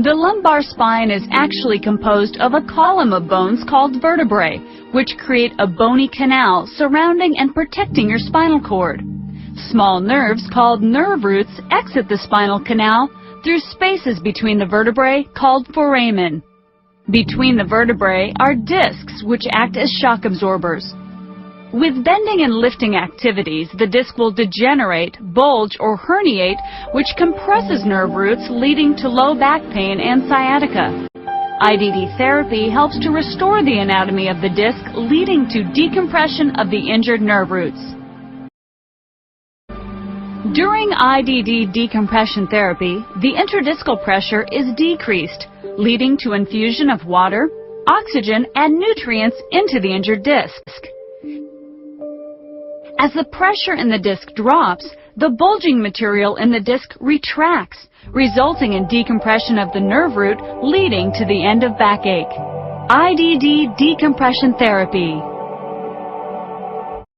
The lumbar spine is actually composed of a column of bones called vertebrae, which create a bony canal surrounding and protecting your spinal cord. Small nerves called nerve roots exit the spinal canal through spaces between the vertebrae called foramen. Between the vertebrae are discs which act as shock absorbers. With bending and lifting activities, the disc will degenerate, bulge, or herniate, which compresses nerve roots, leading to low back pain and sciatica. IDD therapy helps to restore the anatomy of the disc, leading to decompression of the injured nerve roots. During IDD decompression therapy, the intradiscal pressure is decreased, leading to infusion of water, oxygen, and nutrients into the injured disc. As the pressure in the disc drops, the bulging material in the disc retracts, resulting in decompression of the nerve root, leading to the end of backache. IDD decompression therapy.